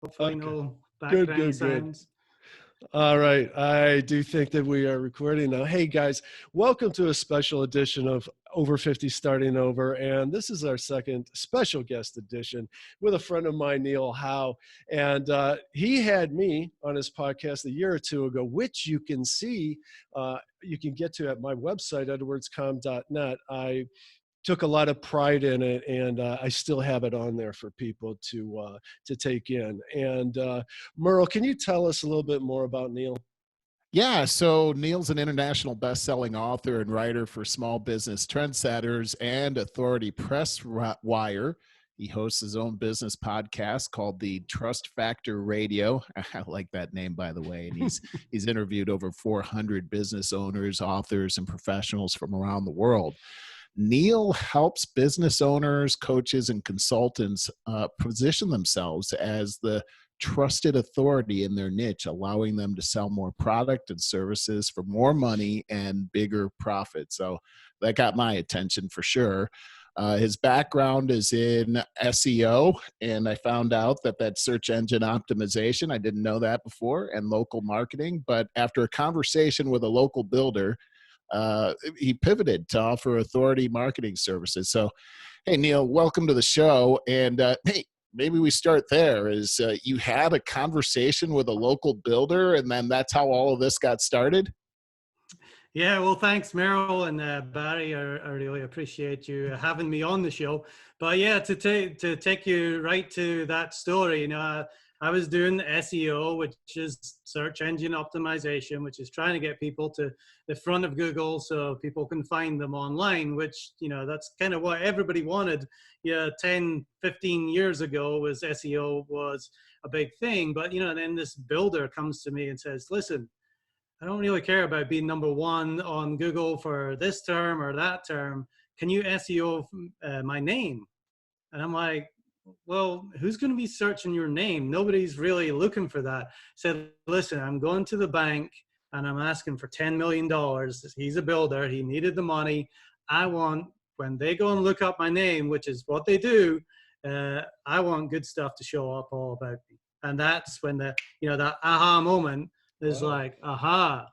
Hopefully Okay. no Good, background good, good. sounds. All right. I do think that we are recording now. Hey, guys, welcome to a special edition of Over 50 Starting Over. And this is our second special guest edition with a friend of mine, Neil Howe. And he had me on his podcast a year or two ago, which you can see, you can get to at my website, edwardscom.net. I took a lot of pride in it, and I still have it on there for people to take in. And Merle, can you tell us a little bit more about Neil? Yeah, so Neil's an international best-selling author and writer for small business Trendsetters and Authority Presswire. He hosts his own business podcast called the Trust Factor Radio. I like that name, by the way. And he's interviewed over 400 business owners, authors, and professionals from around the world. Neil helps business owners, coaches, and consultants position themselves as the trusted authority in their niche, allowing them to sell more product and services for more money and bigger profit. So that got my attention for sure. His background is in SEO, and I found out that search engine optimization, I didn't know that before, and local marketing. But after a conversation with a local builder, he pivoted to offer authority marketing services. So, hey, Neil, welcome to the show. And hey, maybe we start there. Is you had a conversation with a local builder, and then that's how all of this got started? Yeah, well, thanks, Merrill and Barry. I really appreciate you having me on the show. But yeah, to take you right to that story, I was doing SEO, which is search engine optimization, which is trying to get people to the front of Google so people can find them online, which, that's kind of what everybody wanted. 10, 15 years ago was SEO was a big thing. But, then this builder comes to me and says, listen, I don't really care about being number one on Google for this term or that term. Can you SEO my name? And I'm like, well, who's going to be searching your name? Nobody's really looking for that. I said, listen, I'm going to the bank and I'm asking for $10 million. He's a builder. He needed the money. I want, when they go and look up my name, which is what they do, I want good stuff to show up all about me. And that's when that aha moment is like, aha.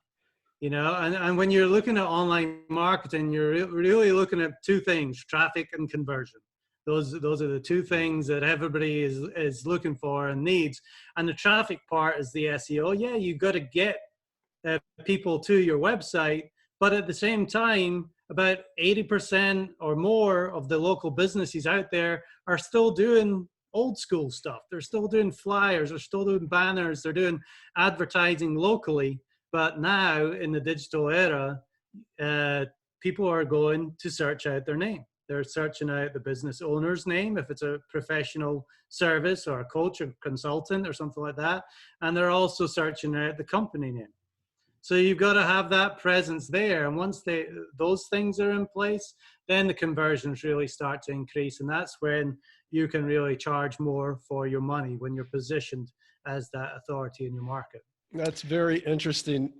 And when you're looking at online marketing, you're really looking at two things: traffic and conversion. Those are the two things that everybody is looking for and needs. And the traffic part is the SEO. Yeah, you've got to get people to your website, but at the same time, about 80% or more of the local businesses out there are still doing old school stuff. They're still doing flyers, they're still doing banners, they're doing advertising locally. But now in the digital era, people are going to search out their name. They're searching out the business owner's name, if it's a professional service or a coach or consultant or something like that. And they're also searching out the company name. So you've got to have that presence there. And once those things are in place, then the conversions really start to increase. And that's when you can really charge more for your money, when you're positioned as that authority in your market. That's very interesting,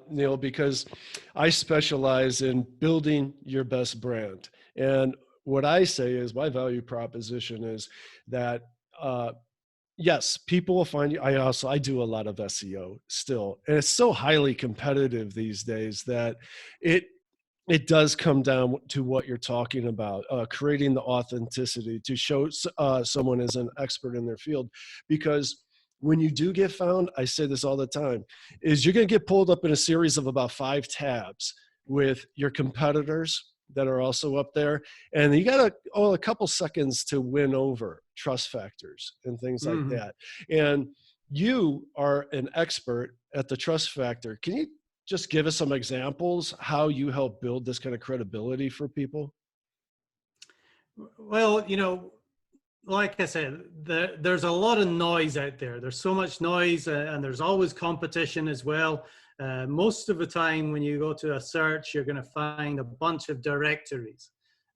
Neil, because I specialize in building your best brand. And what I say is my value proposition is that, yes, people will find you. I do a lot of SEO still, and it's so highly competitive these days that it does come down to what you're talking about, creating the authenticity to show someone is an expert in their field. Because when you do get found, I say this all the time, is you're going to get pulled up in a series of about 5 tabs with your competitors that are also up there. And you got a couple seconds to win over trust factors and things like that. And you are an expert at the trust factor. Can you just give us some examples how you help build this kind of credibility for people? Well, like I said, there's a lot of noise out there. There's so much noise, and there's always competition as well. Most of the time when you go to a search, you're going to find a bunch of directories.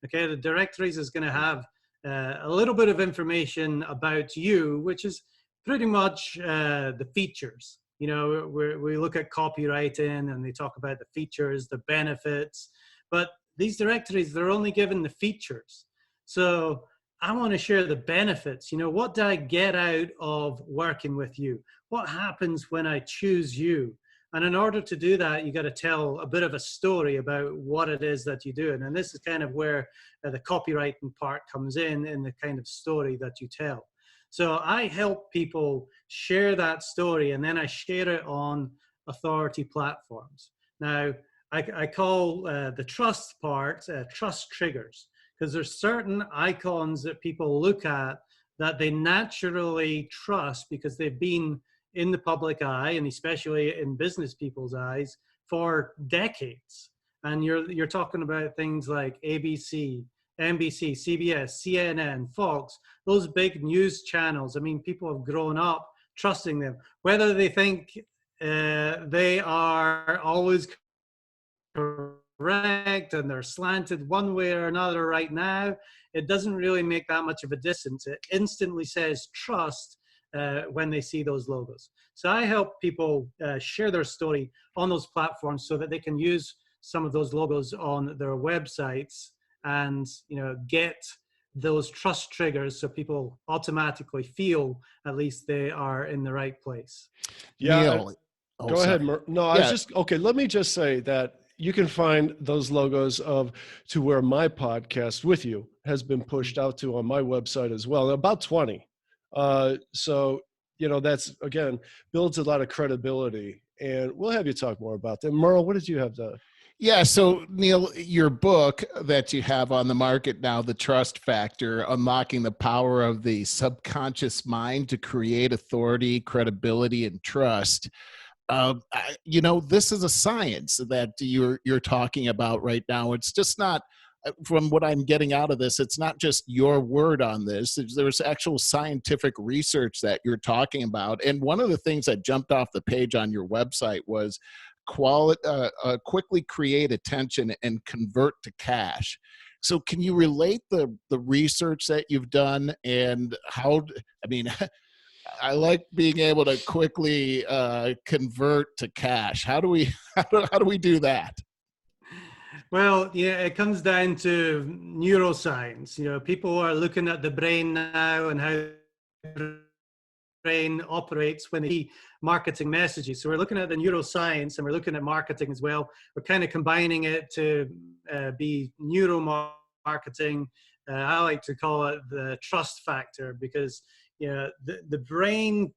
Okay, the directories is going to have a little bit of information about you, which is pretty much the features. We look at copywriting and they talk about the features, the benefits, but these directories, they're only given the features. So I want to share the benefits. You know, what do I get out of working with you? What happens when I choose you? And in order to do that, you got to tell a bit of a story about what it is that you do. And this is kind of where the copywriting part comes in the kind of story that you tell. So I help people share that story, and then I share it on authority platforms. Now, I call the trust part trust triggers, because there's certain icons that people look at that they naturally trust because they've been in the public eye, and especially in business people's eyes, for decades. And you're talking about things like ABC, NBC, CBS, CNN, Fox, those big news channels. I mean, people have grown up trusting them, whether they think they are always correct and they're slanted one way or another right now. It doesn't really make that much of a distance. It instantly says trust when they see those logos. So I help people share their story on those platforms so that they can use some of those logos on their websites and, you know, get those trust triggers so people automatically feel at least they are in the right place. Yeah. Neil, Go ahead. No, I was just, okay, let me just say that you can find those logos to where my podcast with you has been pushed out to on my website as well, about 20. So, you know, that's, again, builds a lot of credibility, and we'll have you talk more about that. Merle, what did you have to? Yeah. So Neil, your book that you have on the market now, The Trust Factor, Unlocking the Power of the Subconscious Mind to Create Authority, Credibility, and Trust. You know, this is a science that you're talking about right now. It's just not, from what I'm getting out of this, it's not just your word on this. There's actual scientific research that you're talking about. And one of the things that jumped off the page on your website was quickly create attention and convert to cash. So can you relate the research that you've done and how, I mean, I like being able to quickly convert to cash. How do we do that? Well, yeah, it comes down to neuroscience. You know, people are looking at the brain now and how the brain operates when they see marketing messages. So we're looking at the neuroscience and we're looking at marketing as well. We're kind of combining it to be neuromarketing. I like to call it the trust factor, because you know, the brain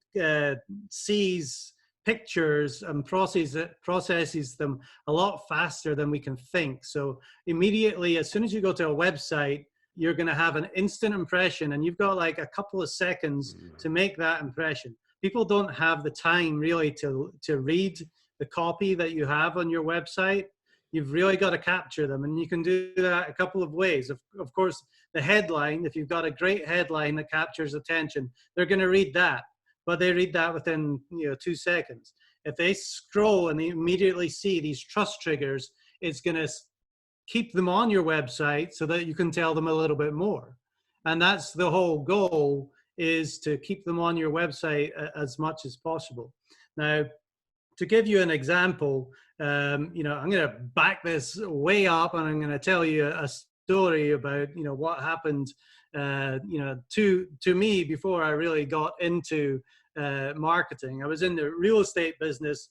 sees pictures and processes them a lot faster than we can think. So immediately, as soon as you go to a website, you're going to have an instant impression, and you've got like a couple of seconds to make that impression. People don't have the time really to read the copy that you have on your website. You've really got to capture them, and you can do that a couple of ways. Of course, the headline, if you've got a great headline that captures attention, they're going to read that, but they read that within 2 seconds. If they scroll and they immediately see these trust triggers, it's going to keep them on your website so that you can tell them a little bit more. And that's the whole goal, is to keep them on your website as much as possible. Now, to give you an example, I'm going to back this way up, and I'm going to tell you a story about, what happened, to me before I really got into marketing. I was in the real estate business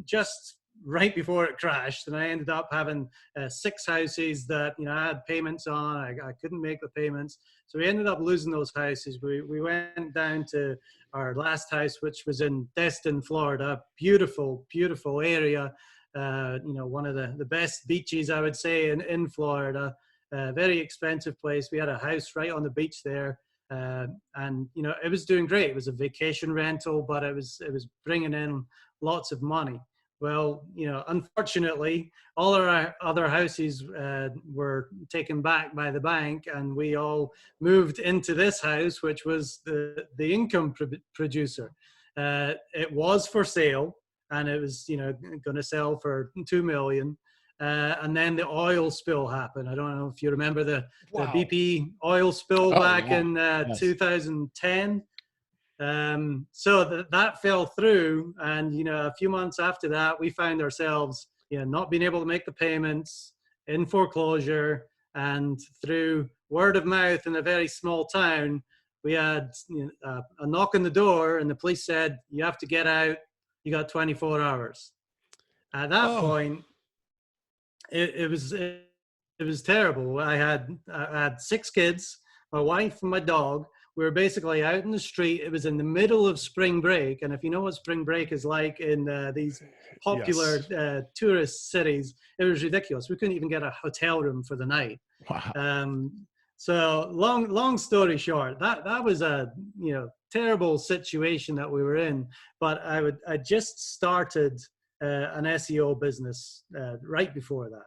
just right before it crashed, and I ended up having 6 houses that I had payments on. I couldn't make the payments, so we ended up losing those houses. We went down to our last house, which was in Destin, Florida. Beautiful area. One of the best beaches, I would say, in Florida. Very expensive place. We had a house right on the beach there. And it was doing great. It was a vacation rental, but it was bringing in lots of money. Well, unfortunately, all our other houses were taken back by the bank, and we all moved into this house, which was the income producer. It was for sale, and it was going to sell for $2 million. And then the oil spill happened. I don't know if you remember the BP oil spill back in 2010. So that fell through, and a few months after that, we found ourselves not being able to make the payments, in foreclosure, And through word of mouth in a very small town, we had a knock on the door, and the police said, "You have to get out. You got 24 hours." At that Oh, point, it was terrible. I had 6 kids, my wife and my dog. We were basically out in the street. It was in the middle of spring break, and if you know what spring break is like in these popular yes. tourist cities, it was ridiculous. We couldn't even get a hotel room for the night. Wow. So long story short, that was a terrible situation that we were in. But I just started an SEO business right before that.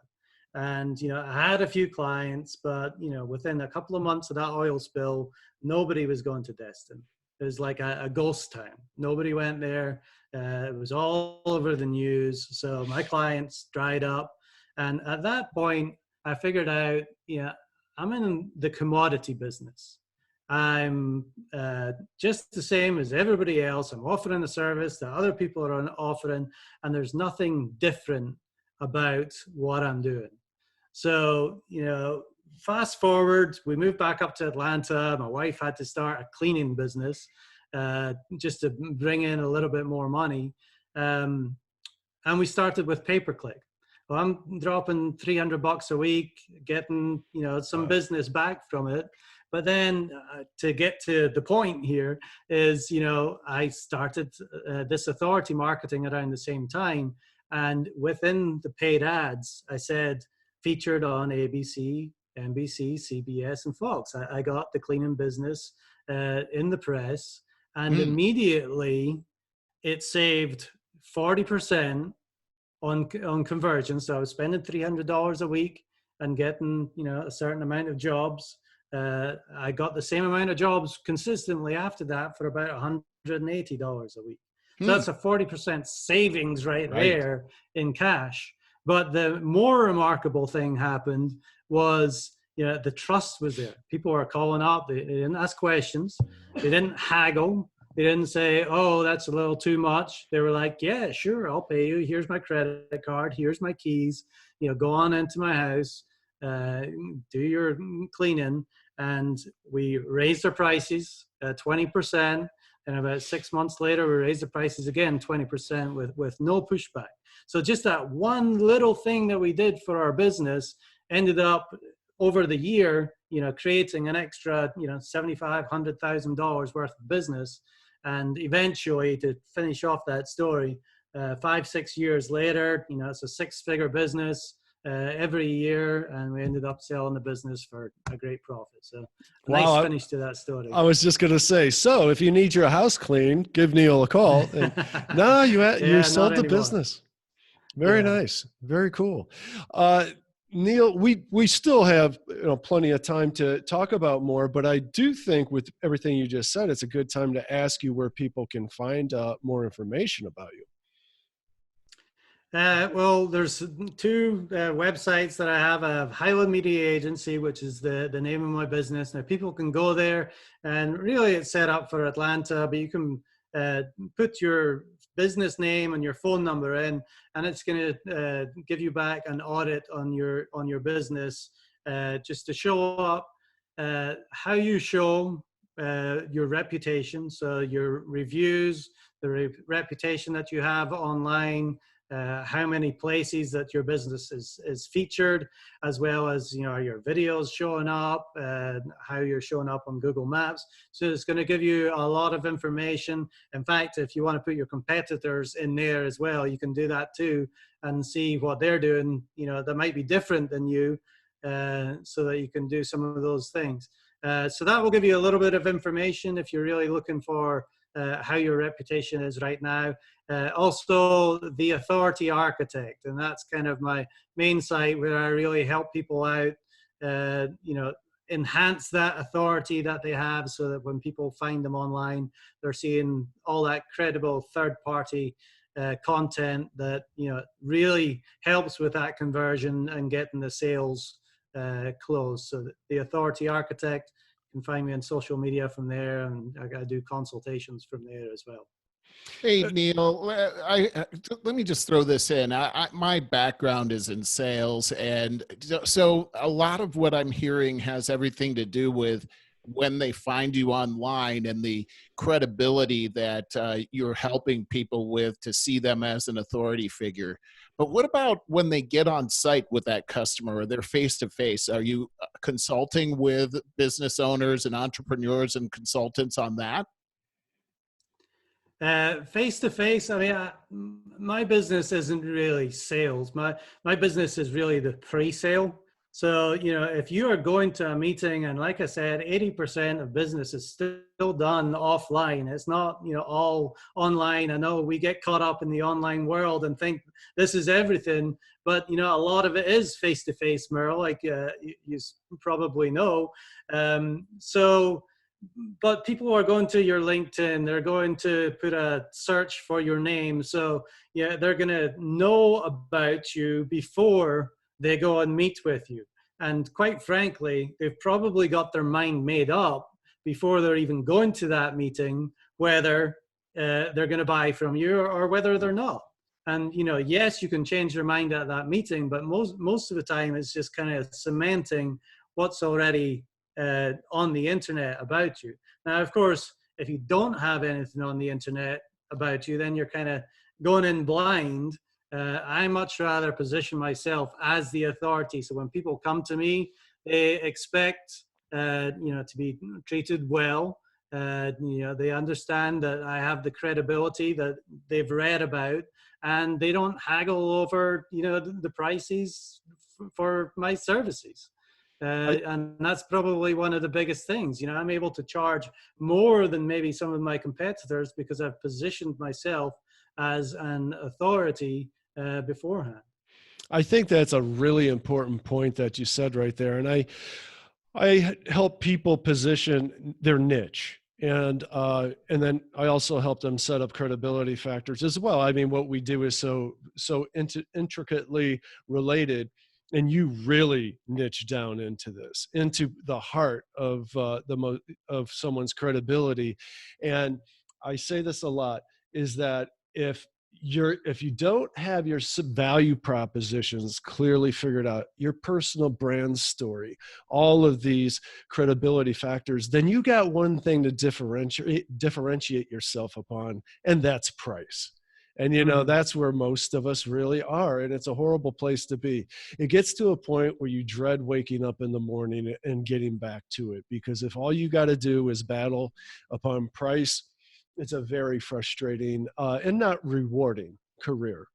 And, I had a few clients, but, within a couple of months of that oil spill, nobody was going to Destin. It was like a ghost town. Nobody went there. It was all over the news. So my clients dried up. And at that point, I figured out, I'm in the commodity business. I'm just the same as everybody else. I'm offering a service that other people are offering, and there's nothing different about what I'm doing. So, fast forward, we moved back up to Atlanta. My wife had to start a cleaning business just to bring in a little bit more money. And we started with pay-per-click. Well, I'm dropping $300 a week, getting, some business back from it. But then to get to the point here is, I started this authority marketing around the same time. And within the paid ads, I said, featured on ABC, NBC, CBS, and Fox. I got the cleaning business in the press, and immediately it saved 40% on conversion. So I was spending $300 a week and getting a certain amount of jobs. I got the same amount of jobs consistently after that for about $180 a week. So that's a 40% savings right there in cash. But the more remarkable thing happened was, the trust was there. People were calling up. They didn't ask questions. They didn't haggle. They didn't say, "Oh, that's a little too much." They were like, "Yeah, sure, I'll pay you. Here's my credit card. Here's my keys. Go on into my house, do your cleaning." And we raised our prices 20%. And about 6 months later, we raised the prices again 20% with no pushback. So just that one little thing that we did for our business ended up over the year, creating an extra, $75,000, $100,000 worth of business. And eventually, to finish off that story, 5-6 years later, it's a 6-figure business every year, and we ended up selling the business for a great profit. So nice finish to that story. I was just going to say, so if you need your house cleaned, give Neil a call. And, no, you sold the business. Very nice. Very cool. Neil, we still have plenty of time to talk about more, but I do think with everything you just said, it's a good time to ask you where people can find more information about you. Well, there's 2 websites that I have. I have Highland Media Agency, which is the name of my business. Now, people can go there, and really it's set up for Atlanta, but you can put your business name and your phone number in, and it's going to give you back an audit on your business, just to show up how you show your reputation. So your reviews, the reputation that you have online, how many places that your business is featured, as well as your videos showing up, how you're showing up on Google Maps. So it's going to give you a lot of information. In fact, if you want to put your competitors in there as well, you can do that too and see what they're doing, that might be different than you, so that you can do some of those things. So that will give you a little bit of information if you're really looking for how your reputation is right now. Also, the Authority Architect, and that's kind of my main site where I really help people out, enhance that authority that they have, so that when people find them online, they're seeing all that credible third-party content that really helps with that conversion and getting the sales closed. So the Authority Architect, you can find me on social media from there, and I do consultations from there as well. Hey, Neil, let me just throw this in. My background is in sales. And so a lot of what I'm hearing has everything to do with when they find you online and the credibility that you're helping people with to see them as an authority figure. But what about when they get on site with that customer or they're face to face? Are you consulting with business owners and entrepreneurs and consultants on that? Face to face, I mean, my business isn't really sales. My business is really the pre-sale. So, if you are going to a meeting, and like I said, 80% of business is still done offline. It's not, all online. I know we get caught up in the online world and think this is everything, but a lot of it is face to face, Merle, like you probably know. So but people are going to your LinkedIn, they're going to put a search for your name. So yeah, they're going to know about you before they go and meet with you. And quite frankly, they've probably got their mind made up before they're even going to that meeting, whether they're going to buy from you or whether they're not. And yes, you can change your mind at that meeting, but most of the time it's just kind of cementing what's already on the internet about you. Now, of course, if you don't have anything on the internet about you, then you're kind of going in blind. I much rather position myself as the authority. So when people come to me, they expect, to be treated well. They understand that I have the credibility that they've read about, and they don't haggle over, the prices for my services. And that's probably one of the biggest things. I'm able to charge more than maybe some of my competitors because I've positioned myself as an authority beforehand. I think that's a really important point that you said right there. And I help people position their niche. And then I also help them set up credibility factors as well. I mean, what we do is so intricately related, and you really niche down into this, into the heart of of someone's credibility. And I say this a lot, is that if you don't have your value propositions clearly figured out, your personal brand story, all of these credibility factors, then you got one thing to differentiate yourself upon, and that's price. And that's where most of us really are, and it's a horrible place to be. It gets to a point where you dread waking up in the morning and getting back to it, because if all you got to do is battle upon price, it's a very frustrating and not rewarding career.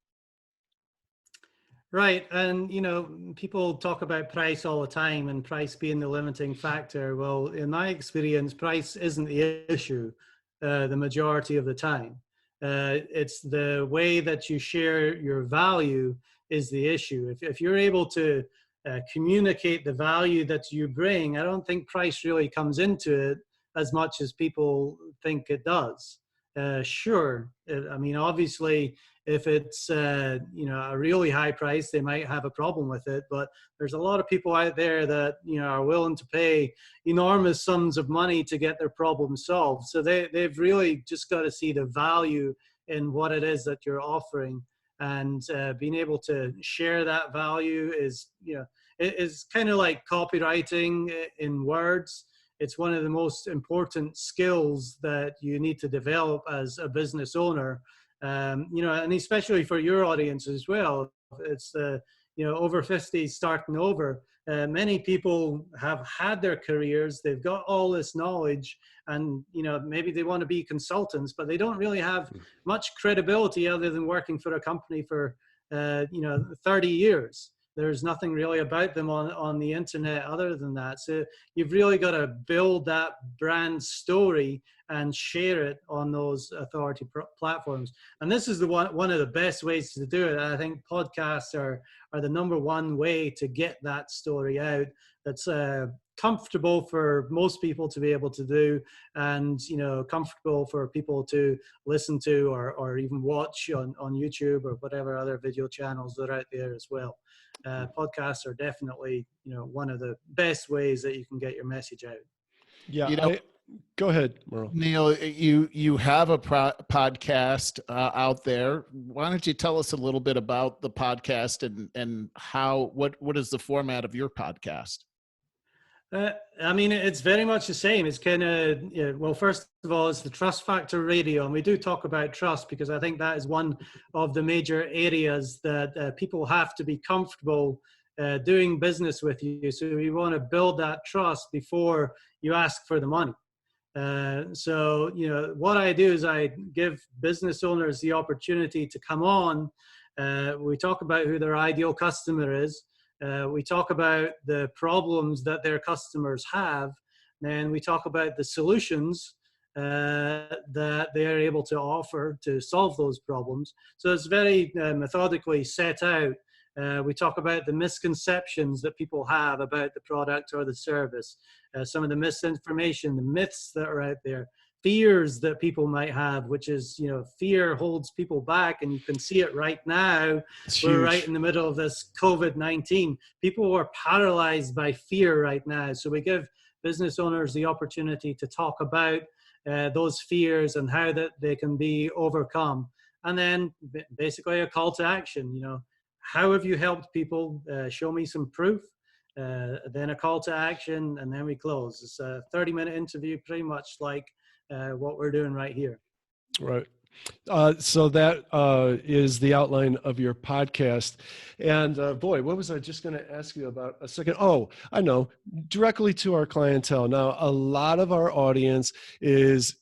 Right. And, people talk about price all the time and price being the limiting factor. Well, in my experience, price isn't the issue the majority of the time. It's the way that you share your value is the issue. If you're able to communicate the value that you bring, I don't think price really comes into it as much as people think it does. Sure. I mean, obviously, if it's a really high price, they might have a problem with it. But there's a lot of people out there that are willing to pay enormous sums of money to get their problem solved. So they've really just got to see the value in what it is that you're offering, and being able to share that value is it is kind of like copywriting in words. It's one of the most important skills that you need to develop as a business owner. And especially for your audience as well. It's the, over 50 starting over. Many people have had their careers, they've got all this knowledge, and, maybe they want to be consultants, but they don't really have much credibility other than working for a company for, 30 years. There's nothing really about them on the internet other than that. So you've really got to build that brand story and share it on those authority platforms. And this is one of the best ways to do it. I think podcasts are the number one way to get that story out. That's comfortable for most people to be able to do, and comfortable for people to listen to or even watch on YouTube or whatever other video channels that are out there as well. Podcasts are definitely one of the best ways that you can get your message out. Yeah, Go ahead, Merle. Neil, you have a podcast out there. Why don't you tell us a little bit about the podcast and what is the format of your podcast? I mean, it's very much the same. It's kind of, well, first of all, it's the Trust Factor Radio. And we do talk about trust because I think that is one of the major areas that people have to be comfortable doing business with you. So we want to build that trust before you ask for the money. So, what I do is I give business owners the opportunity to come on. We talk about who their ideal customer is. We talk about the problems that their customers have, and we talk about the solutions that they are able to offer to solve those problems. So it's very methodically set out. We talk about the misconceptions that people have about the product or the service, some of the misinformation, the myths that are out there, fears that people might have, which is, fear holds people back, and you can see it right now. We're right in the middle of this COVID-19. People are paralyzed by fear right now. So we give business owners the opportunity to talk about those fears and how that they can be overcome. And then basically a call to action, how have you helped people? Show me some proof. Then a call to action, and then we close. It's a 30-minute interview, pretty much like what we're doing right here. Right. So that is the outline of your podcast. And boy, what was I just going to ask you about a second? Oh, I know, directly to our clientele. Now, a lot of our audience has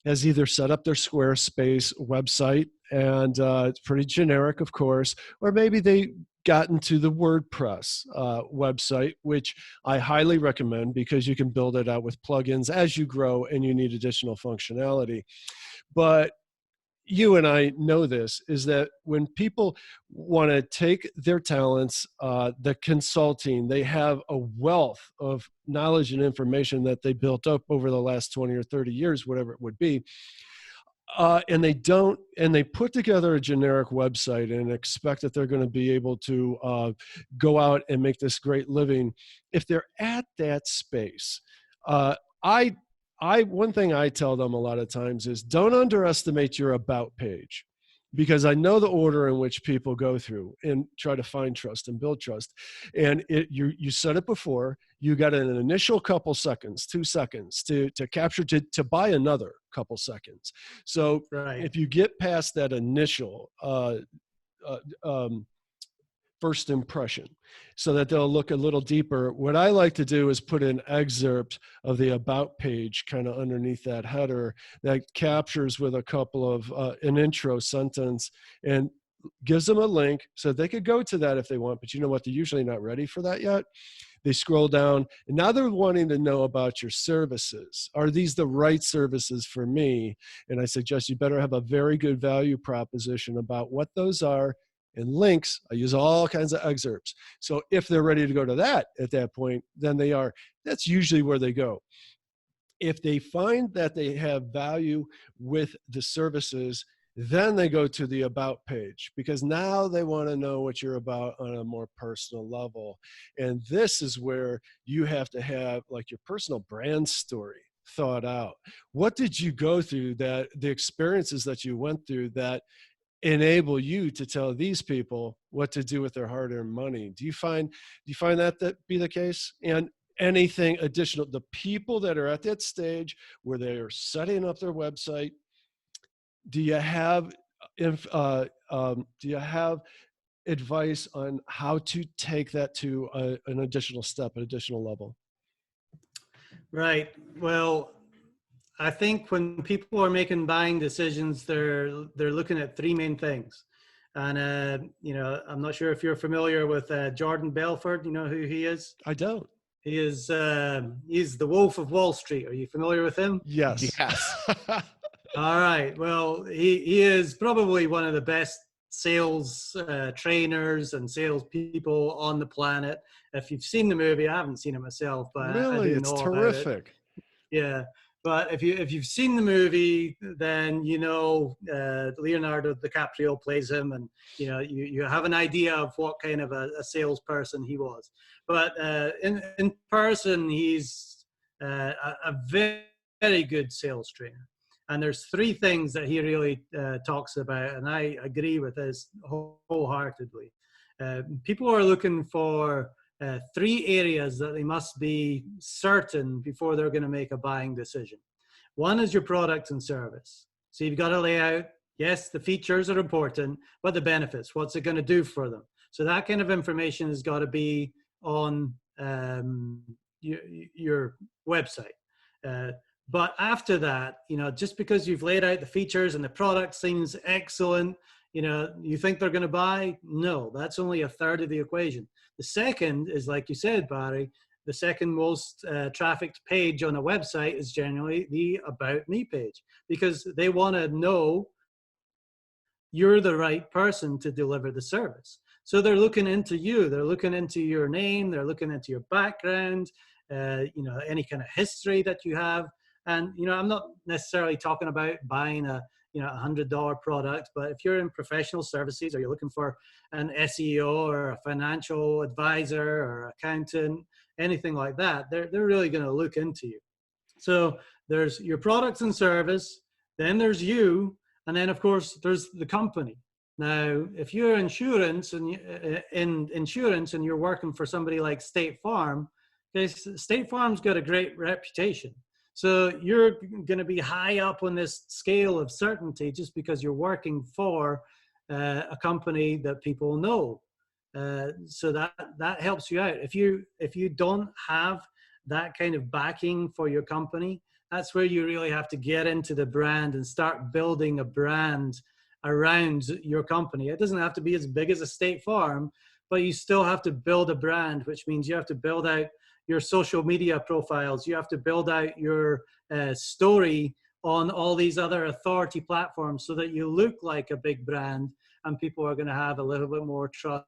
either set up their Squarespace website, and it's pretty generic, of course, or maybe they got into the WordPress website, which I highly recommend because you can build it out with plugins as you grow and you need additional functionality. But you and I know this, is that when people want to take their talents, the consulting, they have a wealth of knowledge and information that they built up over the last 20 or 30 years, whatever it would be. And they put together a generic website and expect that they're going to be able to go out and make this great living. If they're at that space, one thing I tell them a lot of times is don't underestimate your about page, because I know the order in which people go through and try to find trust and build trust. And you said it before, you got an initial couple seconds, 2 seconds to capture, to buy another couple seconds. So right. If you get past that initial first impression, so that they'll look a little deeper, what I like to do is put an excerpt of the about page kind of underneath that header that captures with a couple of an intro sentence and gives them a link so they could go to that if they want. But you know what? They're usually not ready for that yet. They scroll down and now they're wanting to know about your services. Are these the right services for me? And I suggest you better have a very good value proposition about what those are. And links, I use all kinds of excerpts. So if they're ready to go to that at that point, then they are. That's usually where they go. If they find that they have value with the services, then they go to the about page, because now they want to know what you're about on a more personal level. And this is where you have to have like your personal brand story thought out. What did you go through, that the experiences that you went through that enable you to tell these people what to do with their hard-earned money? Do you find that be the case? And anything additional, the people that are at that stage where they are setting up their website, do you have advice on how to take that to an additional step, an additional level? Right. Well, I think when people are making buying decisions, they're looking at three main things. And, I'm not sure if you're familiar with Jordan Belfort. You know who he is? I don't. He is, he's the Wolf of Wall Street. Are you familiar with him? Yes. All right. Well, he is probably one of the best sales trainers and sales people on the planet. If you've seen the movie, I haven't seen it myself, but really, I do it's know terrific. about it. Yeah. But if you've seen the movie, then Leonardo DiCaprio plays him, and you have an idea of what kind of a salesperson he was. But in person, he's a very very good sales trainer. And there's three things that he really talks about, and I agree with this wholeheartedly. People are looking for three areas that they must be certain before they're going to make a buying decision. One is your product and service. So you've got to lay out, yes, the features are important, but the benefits, what's it going to do for them? So that kind of information has got to be on your website. But after that, just because you've laid out the features and the product seems excellent, you think they're going to buy? No, that's only a third of the equation. The second is, like you said, Barry, the second most trafficked page on a website is generally the About Me page, because they want to know you're the right person to deliver the service. So they're looking into you. They're looking into your name. They're looking into your background, any kind of history that you have. And, I'm not necessarily talking about buying a $100 product, but if you're in professional services or you're looking for an SEO or a financial advisor or accountant, anything like that, they're really going to look into you. So there's your products and service, then there's you, and then of course there's the company. Now, if you're insurance and you're working for somebody like State Farm, okay, State Farm's got a great reputation. So you're going to be high up on this scale of certainty just because you're working for a company that people know. So that helps you out. If you don't have that kind of backing for your company, that's where you really have to get into the brand and start building a brand around your company. It doesn't have to be as big as a State Farm, but you still have to build a brand, which means you have to build out your social media profiles. You have to build out your story on all these other authority platforms so that you look like a big brand and people are going to have a little bit more trust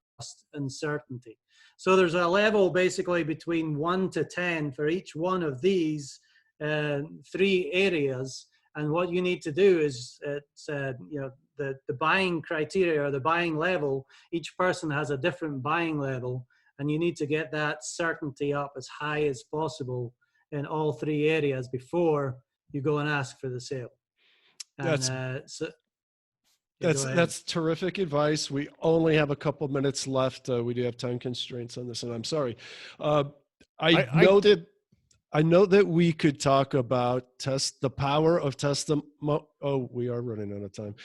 and certainty. So there's a level basically between 1 to 10 for each one of these three areas. And what you need to do is, the buying criteria or the buying level, each person has a different buying level. And you need to get that certainty up as high as possible in all three areas before you go and ask for the sale. And, that's terrific advice. We only have a couple minutes left. We do have time constraints on this, and I'm sorry. I know that we could talk about the power of testimonials. Oh, we are running out of time.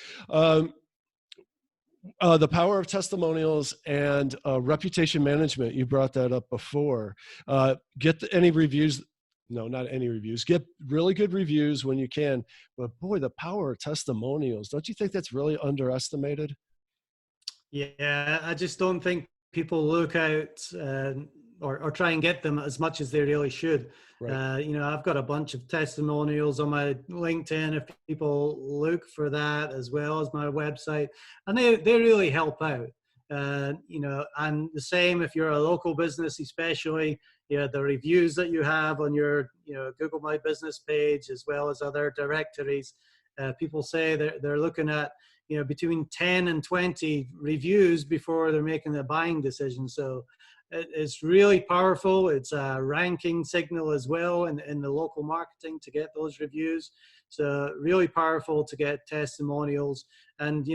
The power of testimonials and reputation management. You brought that up before. Get any reviews. No, not any reviews. Get really good reviews when you can. But boy, the power of testimonials. Don't you think that's really underestimated? Yeah, I just don't think people look out or try and get them as much as they really should. Right. I've got a bunch of testimonials on my LinkedIn if people look for that, as well as my website, and they really help out. And the same if you're a local business, especially, the reviews that you have on your, Google My Business page, as well as other directories, people say they're looking at, between 10 and 20 reviews before they're making a buying decision. So it's really powerful. It's a ranking signal as well in the local marketing to get those reviews. So really powerful to get testimonials. And,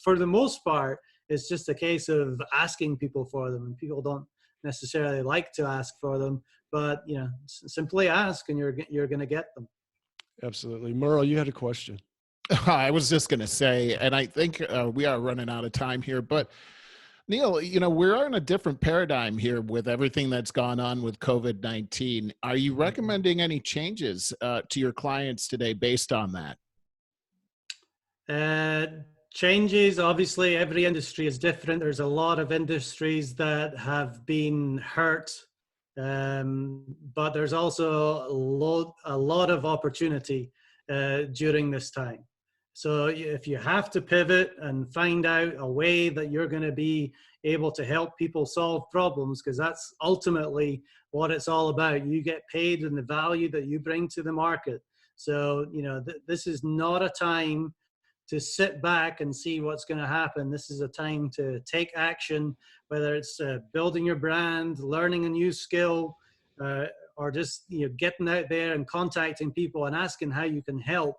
for the most part, it's just a case of asking people for them, and people don't necessarily like to ask for them, but, simply ask and you're going to get them. Absolutely. Merle, you had a question. I was just going to say, and I think we are running out of time here, but Neil, we're in a different paradigm here with everything that's gone on with COVID-19. Are you recommending any changes to your clients today based on that? Changes, obviously, every industry is different. There's a lot of industries that have been hurt, but there's also a lot of opportunity during this time. So if you have to pivot and find out a way that you're going to be able to help people solve problems, because that's ultimately what it's all about. You get paid in the value that you bring to the market. So, this is not a time to sit back and see what's going to happen. This is a time to take action, whether it's building your brand, learning a new skill, or just getting out there and contacting people and asking how you can help,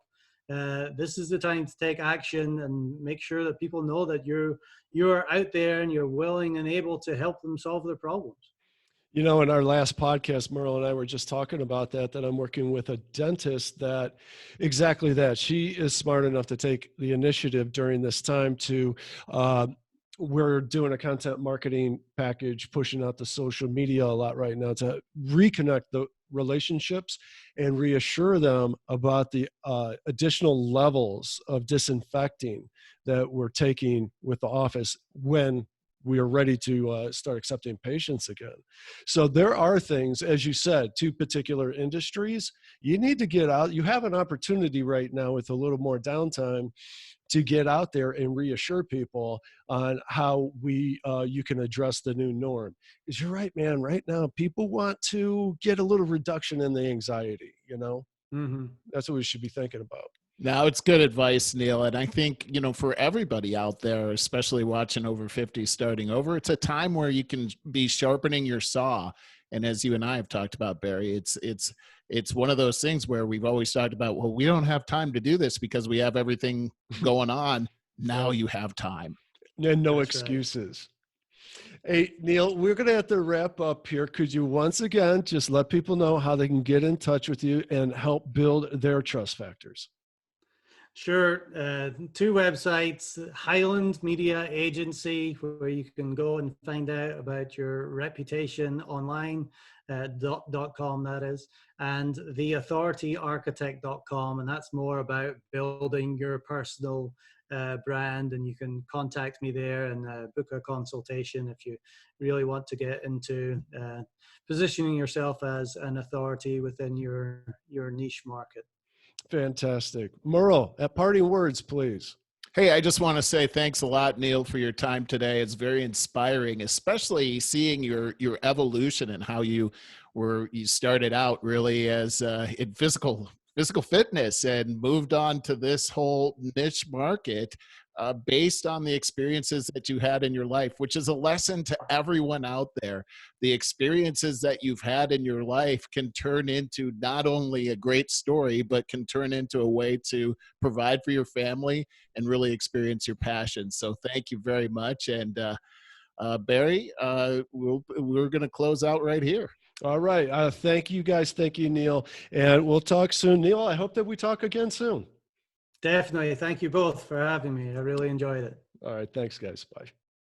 this is the time to take action and make sure that people know that you're out there and you're willing and able to help them solve their problems. In our last podcast, Merle and I were just talking about that I'm working with a dentist that exactly that. She is smart enough to take the initiative during this time to, we're doing a content marketing package, pushing out the social media a lot right now to reconnect the relationships and reassure them about the additional levels of disinfecting that we're taking with the office when we are ready to start accepting patients again. So there are things, as you said, to particular industries, you need to get out. You have an opportunity right now with a little more downtime to get out there and reassure people on how you can address the new norm. Because you're right, man, right now, people want to get a little reduction in the anxiety, Mm-hmm. That's what we should be thinking about. Now, it's good advice, Neil. And I think, for everybody out there, especially watching O50 starting over, it's a time where you can be sharpening your saw. And as you and I have talked about, Barry, it's one of those things where we've always talked about, well, we don't have time to do this because we have everything going on. Now you have time. And no That's excuses. Right. Hey, Neil, we're going to have to wrap up here. Could you once again just let people know how they can get in touch with you and help build their trust factors? Sure. 2 websites, Highland Media Agency, where you can go and find out about your reputation online, .com that is, and theauthorityarchitect.com, and that's more about building your personal brand, and you can contact me there and book a consultation if you really want to get into positioning yourself as an authority within your niche market. Fantastic. Merle, at parting words, please. Hey, I just want to say thanks a lot, Neil, for your time today. It's very inspiring, especially seeing your evolution and how you started out really as in physical fitness and moved on to this whole niche market based on the experiences that you had in your life, which is a lesson to everyone out there. The experiences that you've had in your life can turn into not only a great story, but can turn into a way to provide for your family and really experience your passion. So thank you very much. And Barry, we're going to close out right here. All right. Thank you, guys. Thank you, Neil. And we'll talk soon. Neil, I hope that we talk again soon. Definitely. Thank you both for having me. I really enjoyed it. All right. Thanks, guys. Bye.